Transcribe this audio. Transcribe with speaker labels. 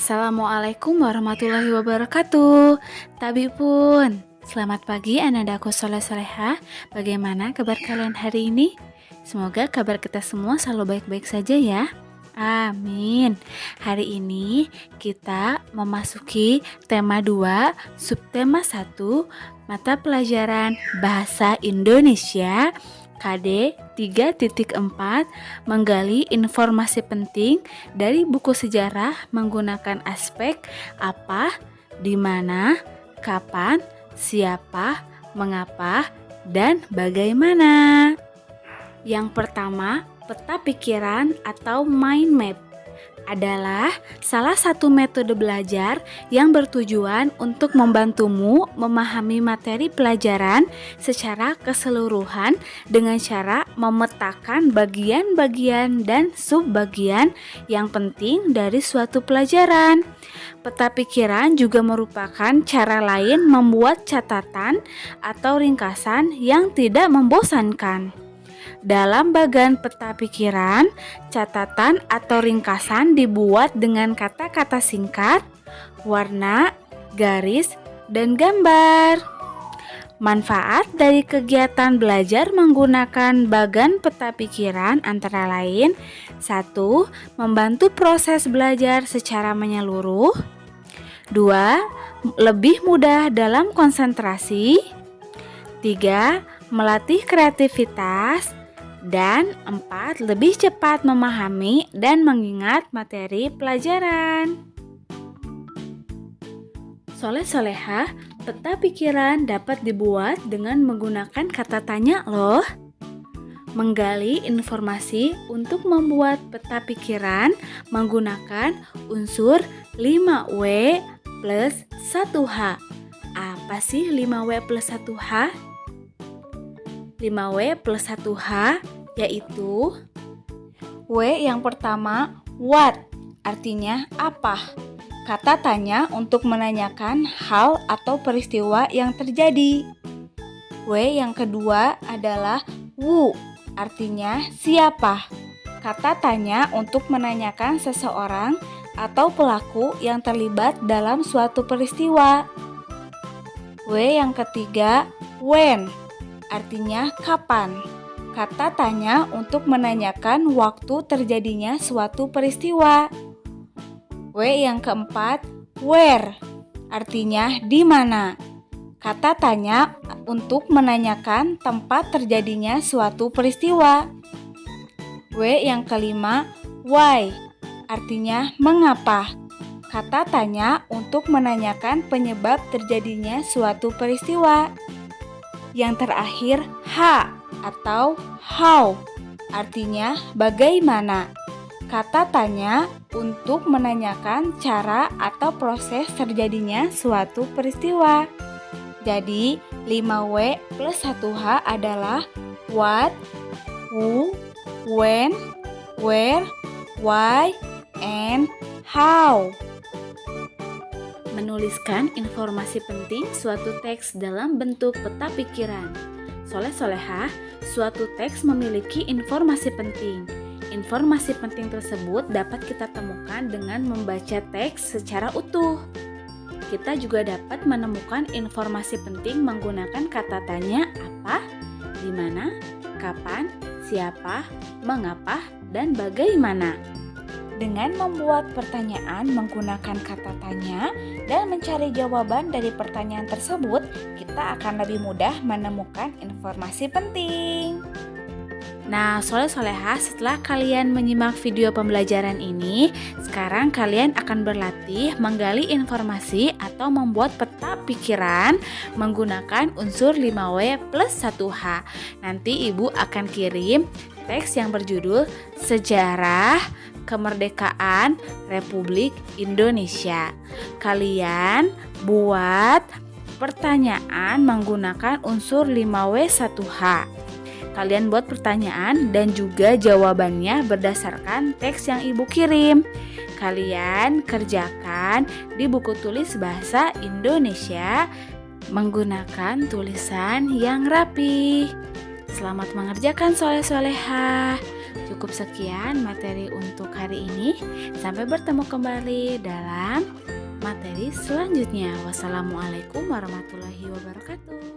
Speaker 1: Assalamualaikum warahmatullahi wabarakatuh. Tabi pun, selamat pagi anak-anakku soleh-soleha. Bagaimana kabar kalian hari ini? Semoga kabar kita semua selalu baik-baik saja ya. Amin. Hari ini kita memasuki tema 2, subtema 1, mata pelajaran Bahasa Indonesia KD 3.4, menggali informasi penting dari buku sejarah menggunakan aspek apa, di mana, kapan, siapa, mengapa, dan bagaimana. Yang pertama, peta pikiran atau mind map adalah salah satu metode belajar yang bertujuan untuk membantumu memahami materi pelajaran secara keseluruhan dengan cara memetakan bagian-bagian dan subbagian yang penting dari suatu pelajaran. Peta pikiran juga merupakan cara lain membuat catatan atau ringkasan yang tidak membosankan. Dalam bagian peta pikiran, catatan atau ringkasan dibuat dengan kata-kata singkat, warna, garis, dan gambar. Manfaat dari kegiatan belajar menggunakan bagan peta pikiran antara lain: 1. Membantu proses belajar secara menyeluruh. 2. Lebih mudah dalam konsentrasi. 3. Melatih kreativitas. Dan 4. Lebih cepat memahami dan mengingat materi pelajaran. Soleh-soleha, peta pikiran dapat dibuat dengan menggunakan kata tanya loh. Menggali informasi untuk membuat peta pikiran menggunakan unsur 5W plus 1H. Apa sih 5W plus 1H? 5W plus 1H yaitu W yang pertama, what, artinya apa. Kata tanya untuk menanyakan hal atau peristiwa yang terjadi. W yang kedua adalah who, artinya siapa. Kata tanya untuk menanyakan seseorang atau pelaku yang terlibat dalam suatu peristiwa. W yang ketiga, when, artinya kapan. Kata tanya untuk menanyakan waktu terjadinya suatu peristiwa. W yang keempat, where, artinya di mana. Kata tanya untuk menanyakan tempat terjadinya suatu peristiwa. W yang kelima, why, artinya mengapa. Kata tanya untuk menanyakan penyebab terjadinya suatu peristiwa. Yang terakhir, H atau how, artinya bagaimana. Kata tanya untuk menanyakan cara atau proses terjadinya suatu peristiwa. Jadi, 5W plus 1H adalah what, who, when, where, why, and how. Menuliskan informasi penting suatu teks dalam bentuk peta pikiran. Soleh-soleha, suatu teks memiliki informasi penting. Informasi penting tersebut dapat kita temukan dengan membaca teks secara utuh. Kita juga dapat menemukan informasi penting menggunakan kata tanya apa, di mana, kapan, siapa, mengapa, dan bagaimana. Dengan membuat pertanyaan menggunakan kata tanya dan mencari jawaban dari pertanyaan tersebut, kita akan lebih mudah menemukan informasi penting. Nah, soleh-soleha, setelah kalian menyimak video pembelajaran ini, sekarang kalian akan berlatih menggali informasi atau membuat peta pikiran menggunakan unsur 5W plus 1H. Nanti Ibu akan kirim teks yang berjudul Sejarah Kemerdekaan Republik Indonesia. Kalian buat pertanyaan menggunakan unsur 5W 1H. Kalian buat pertanyaan dan juga jawabannya berdasarkan teks yang Ibu kirim. Kalian kerjakan di buku tulis bahasa Indonesia menggunakan tulisan yang rapi. Selamat mengerjakan soleh-soleha. Cukup sekian materi untuk hari ini. Sampai bertemu kembali dalam materi selanjutnya. Wassalamualaikum warahmatullahi wabarakatuh.